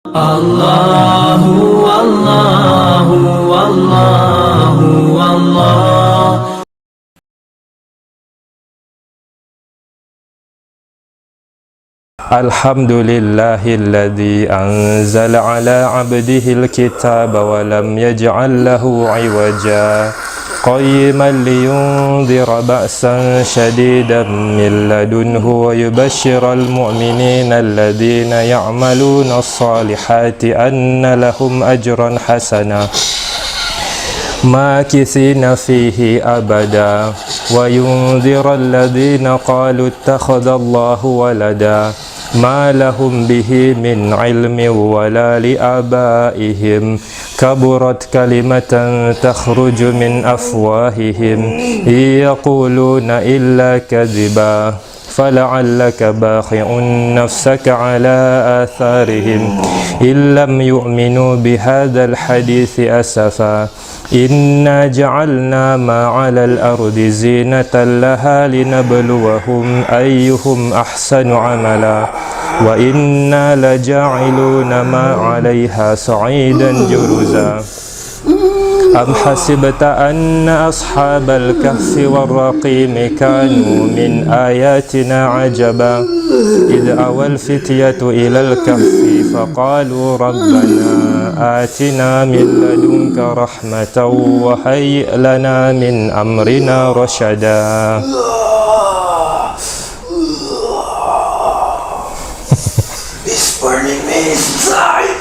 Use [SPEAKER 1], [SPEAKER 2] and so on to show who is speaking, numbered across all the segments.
[SPEAKER 1] Allahu Allahu Allahu Allah.
[SPEAKER 2] Alhamdulillahilladzi anzala ala abdihil kitaba wa lam yaj'al lahu 'iwaja qayyiman liyundhira ba'san shadidan min ladunhu wa yubashshiral mu'minina alladhina ya'maluna as-salihati anna lahum ajran hasana makithina fihi abada wa yundhira alladhina qalu ittakhadallahu walada ma lahum bihi min ilmin wala li abaihim kaburat kalimatan takhruju min afwahihim yaquluna illa kadhiba fala'allaka bakhi'un nafsaka ala atharihim illam yu'minu bihadzal hadithi asafa inna ja'alna ma 'alal ardi zinatan laha linabluwahum ayyuhum ahsanu 'amala wa inna laja'iluna ma 'alayha sa'idan juruza am hasibta anna ashabal kahfi warraqim kanu min ayatina 'ajaba idh awal fityatu ilal kahfi faqalu rabbana atina min ladunka rahmatan wa hayyi' lana min amrina rashada.
[SPEAKER 1] It's burning me inside.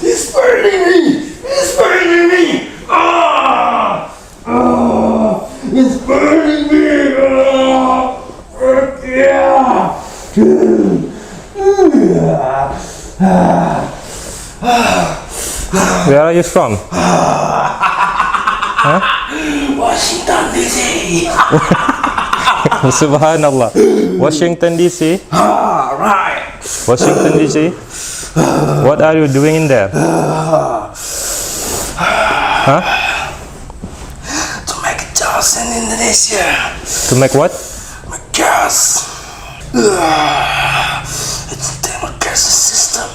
[SPEAKER 1] It's burning me. It's burning me. It's burning me.
[SPEAKER 2] Where are you from? Huh?
[SPEAKER 1] Washington DC.
[SPEAKER 2] Subhanallah. Washington DC?
[SPEAKER 1] Right.
[SPEAKER 2] Washington DC? What are you doing in there? Huh?
[SPEAKER 1] To make jobs in Indonesia.
[SPEAKER 2] To make what?
[SPEAKER 1] Make gas. It's democracy system.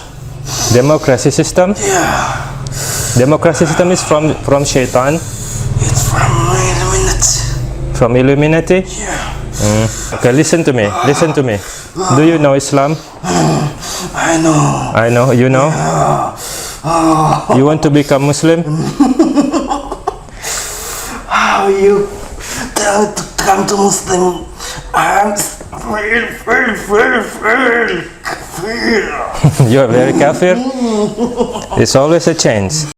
[SPEAKER 2] Democracy system?
[SPEAKER 1] Yeah.
[SPEAKER 2] Democracy system is from Shaitan?
[SPEAKER 1] It's from Illuminati.
[SPEAKER 2] From Illuminati?
[SPEAKER 1] Yeah.
[SPEAKER 2] Okay, listen to me. Listen to me. Do you know Islam?
[SPEAKER 1] I know.
[SPEAKER 2] I know. You know? You want to become Muslim?
[SPEAKER 1] How you tell to come to Muslim? I'm very.
[SPEAKER 2] You're very kafir? It's always a change.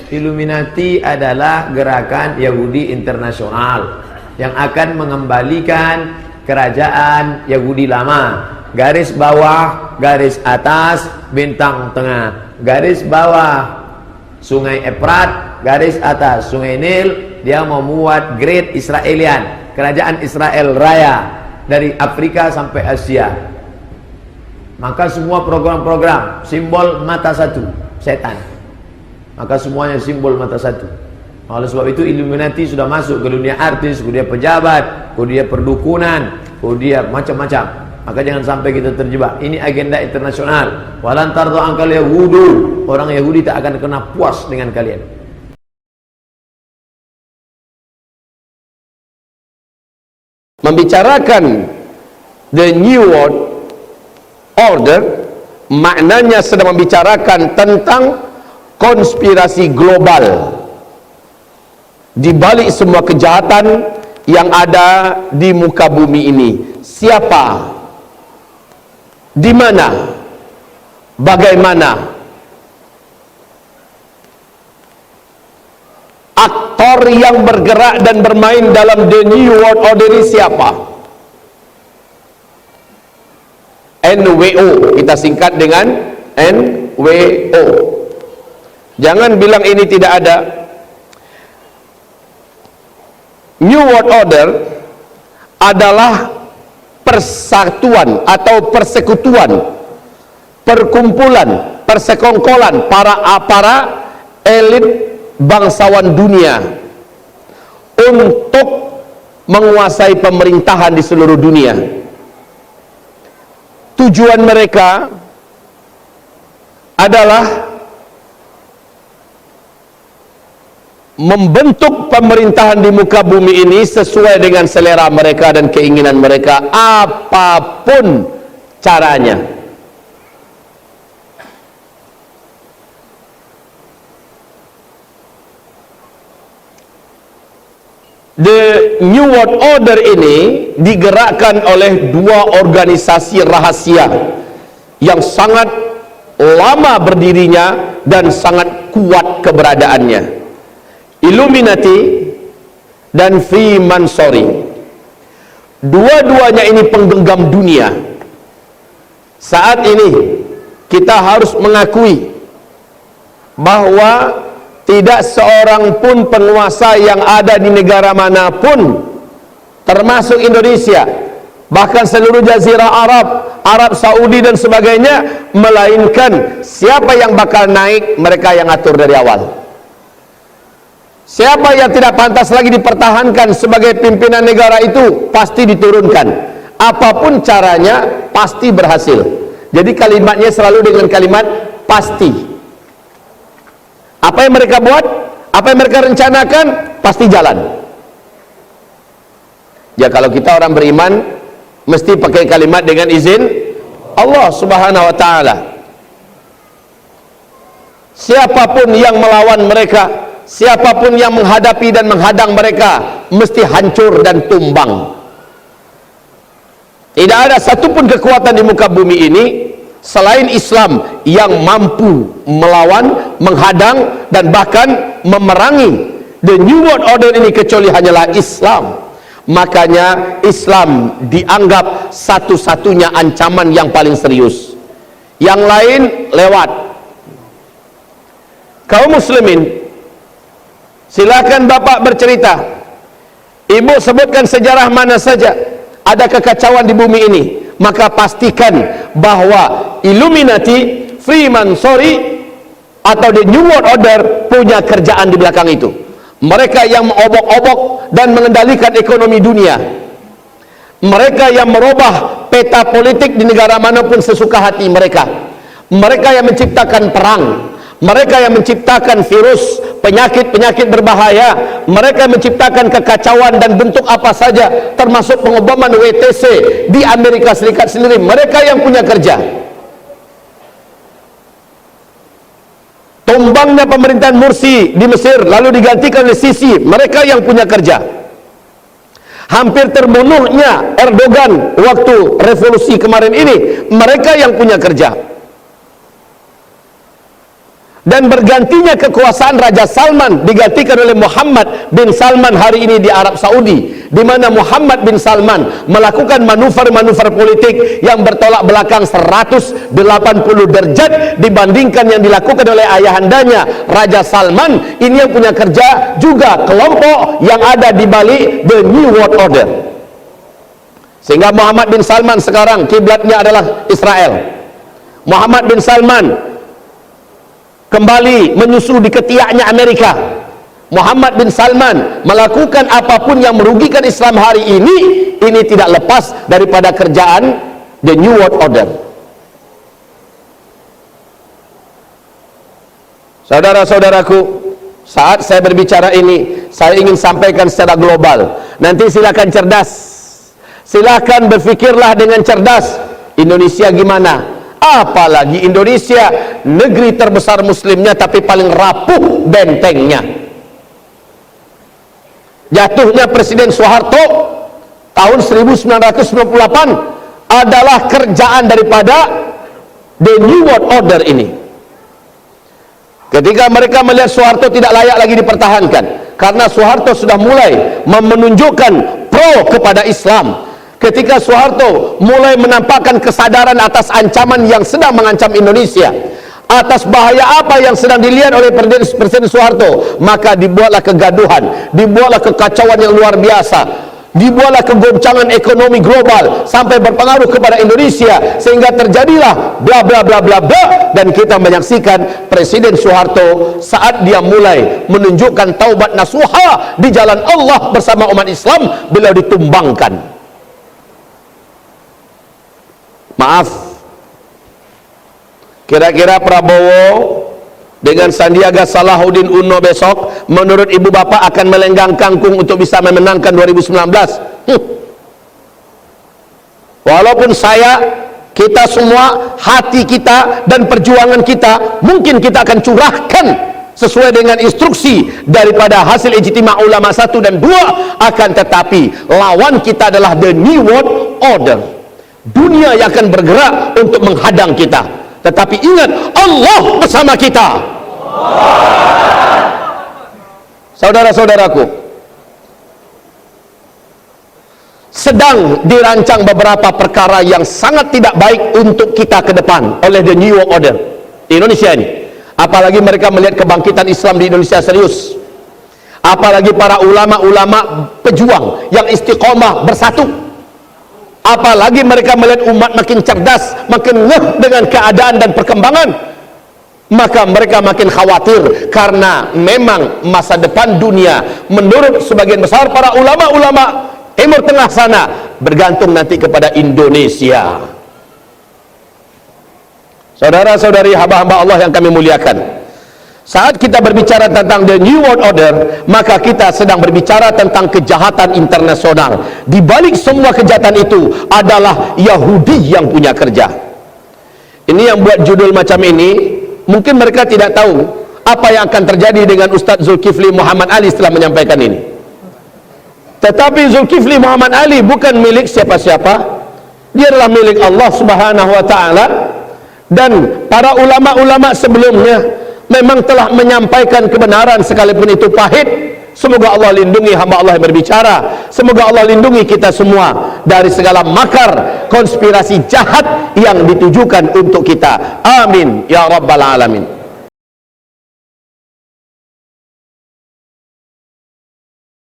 [SPEAKER 3] Illuminati adalah gerakan Yahudi internasional yang akan mengembalikan kerajaan Yahudi lama. Garis bawah, garis atas, bintang tengah. Garis bawah Sungai Efrat, garis atas Sungai Nil. Dia membuat Great Israelian, kerajaan Israel Raya dari Afrika sampai Asia. Maka semua program-program simbol mata satu, setan. Maka semuanya simbol mata satu. Oleh sebab itu Illuminati sudah masuk ke dunia artis, ke dunia pejabat, ke dunia perdukunan, ke dunia macam-macam. Maka jangan sampai kita terjebak. Ini agenda internasional. Walan tardu angkal Yahudu. Orang Yahudi tak akan kena puas dengan kalian.
[SPEAKER 4] Membicarakan the New World Order, maknanya sedang membicarakan tentang konspirasi global di balik semua kejahatan yang ada di muka bumi ini. Siapa, di mana, bagaimana aktor yang bergerak dan bermain dalam the New World Order ini siapa? NWO, kita singkat dengan NWO. Jangan bilang ini tidak ada. New World Order adalah persatuan atau persekutuan, perkumpulan, persekongkolan para elit bangsawan dunia untuk menguasai pemerintahan di seluruh dunia. tujuan mereka adalah membentuk pemerintahan di muka bumi ini sesuai dengan selera mereka dan keinginan mereka, apapun caranya. The New World Order ini digerakkan oleh dua organisasi rahasia yang sangat lama berdirinya dan sangat kuat keberadaannya, Illuminati dan Freemasonry. Dua-duanya ini penggenggam dunia. Saat ini kita harus mengakui bahwa tidak seorang pun penguasa yang ada di negara manapun, termasuk Indonesia, bahkan seluruh Jazirah Arab, Arab Saudi dan sebagainya, melainkan siapa yang bakal naik, mereka yang atur dari awal. Siapa yang tidak pantas lagi dipertahankan sebagai pimpinan negara itu pasti diturunkan. Apapun caranya pasti berhasil. Jadi kalimatnya selalu dengan kalimat pasti. Apa yang mereka buat, apa yang mereka rencanakan, pasti jalan. Ya, kalau kita orang beriman mesti pakai kalimat dengan izin Allah Subhanahu wa ta'ala. Siapapun yang melawan mereka, siapapun yang menghadapi dan menghadang mereka, mesti hancur dan tumbang. Tidak ada satupun kekuatan di muka bumi ini selain Islam yang mampu melawan, menghadang, dan bahkan memerangi the New World Order ini, kecuali hanyalah Islam. Makanya Islam dianggap satu-satunya ancaman yang paling serius. Yang lain lewat. Kaum muslimin, silakan Bapak bercerita. Ibu sebutkan sejarah mana saja ada kekacauan di bumi ini, maka pastikan bahwa Illuminati, Freemasonry atau the New World Order punya kerjaan di belakang itu. Mereka yang mengobok-obok dan mengendalikan ekonomi dunia. Mereka yang merubah peta politik di negara manapun sesuka hati mereka. Mereka yang menciptakan perang. Mereka yang menciptakan virus, penyakit-penyakit berbahaya. Mereka yang menciptakan kekacauan dan bentuk apa saja, termasuk pengobaman WTC di Amerika Serikat sendiri. Mereka yang punya kerja. Tumbangnya pemerintahan Mursi di Mesir lalu digantikan oleh Sisi, mereka yang punya kerja. Hampir terbunuhnya Erdogan waktu revolusi kemarin ini, mereka yang punya kerja. Dan bergantinya kekuasaan Raja Salman digantikan oleh Muhammad bin Salman hari ini di Arab Saudi, di mana Muhammad bin Salman melakukan manuver-manuver politik yang bertolak belakang 180 derajat dibandingkan yang dilakukan oleh ayahandanya Raja Salman. Ini yang punya kerja juga kelompok yang ada di balik the New World Order. Sehingga Muhammad bin Salman sekarang kiblatnya adalah Israel. Muhammad bin Salman kembali menyusu di ketiaknya Amerika. Muhammad bin Salman melakukan apapun yang merugikan Islam hari ini tidak lepas daripada kerjaan the New World Order. Saudara-saudaraku, saat saya berbicara ini, saya ingin sampaikan secara global. Nanti silakan cerdas, silakan berfikirlah dengan cerdas. Indonesia gimana? Apalagi Indonesia, negeri terbesar muslimnya tapi paling rapuh bentengnya. Jatuhnya Presiden Soeharto tahun 1998 adalah kerjaan daripada the New World Order ini. Ketika mereka melihat Soeharto tidak layak lagi dipertahankan karena Soeharto sudah mulai menunjukkan pro kepada Islam. Ketika Soeharto mulai menampakkan kesadaran atas ancaman yang sedang mengancam Indonesia, atas bahaya apa yang sedang dilihat oleh Presiden Soeharto, maka dibuatlah kegaduhan, dibuatlah kekacauan yang luar biasa, dibuatlah kegoncangan ekonomi global sampai berpengaruh kepada Indonesia, sehingga terjadilah bla bla bla bla bla. Dan kita menyaksikan Presiden Soeharto saat dia mulai menunjukkan taubat nasuha di jalan Allah bersama umat Islam, beliau ditumbangkan. Maaf, Kira-kira Prabowo dengan Sandiaga Salahuddin Uno besok menurut ibu bapak akan melenggang kangkung untuk bisa memenangkan 2019? Walaupun kita semua, hati kita dan perjuangan kita mungkin kita akan curahkan sesuai dengan instruksi daripada hasil ijtima ulama 1 dan 2, akan tetapi lawan kita adalah the new world order, dunia yang akan bergerak untuk menghadang kita. Tetapi ingat, Allah bersama kita. Saudara-saudaraku, sedang dirancang beberapa perkara yang sangat tidak baik untuk kita ke depan oleh the new world order di Indonesia ini. Apalagi mereka melihat kebangkitan Islam di Indonesia serius, apalagi para ulama-ulama pejuang yang istiqomah bersatu, apalagi mereka melihat umat makin cerdas, makin ngeh dengan keadaan dan perkembangan, maka mereka makin khawatir karena memang masa depan dunia menurut sebagian besar para ulama-ulama Timur Tengah sana bergantung nanti kepada Indonesia. Saudara-saudari hamba-hamba Allah yang kami muliakan, saat kita berbicara tentang the new world order, maka kita sedang berbicara tentang kejahatan internasional. Di balik semua kejahatan itu adalah Yahudi yang punya kerja. Ini yang buat judul macam ini. Mungkin mereka tidak tahu apa yang akan terjadi dengan Ustaz Zulkifli Muhammad Ali setelah menyampaikan ini. Tetapi Zulkifli Muhammad Ali bukan milik siapa-siapa. Dia adalah milik Allah Subhanahu wa taala, dan para ulama-ulama sebelumnya memang telah menyampaikan kebenaran sekalipun itu pahit. Semoga Allah lindungi hamba Allah yang berbicara. Semoga Allah lindungi kita semua dari segala makar konspirasi jahat yang ditujukan untuk kita. Amin ya rabbal alamin.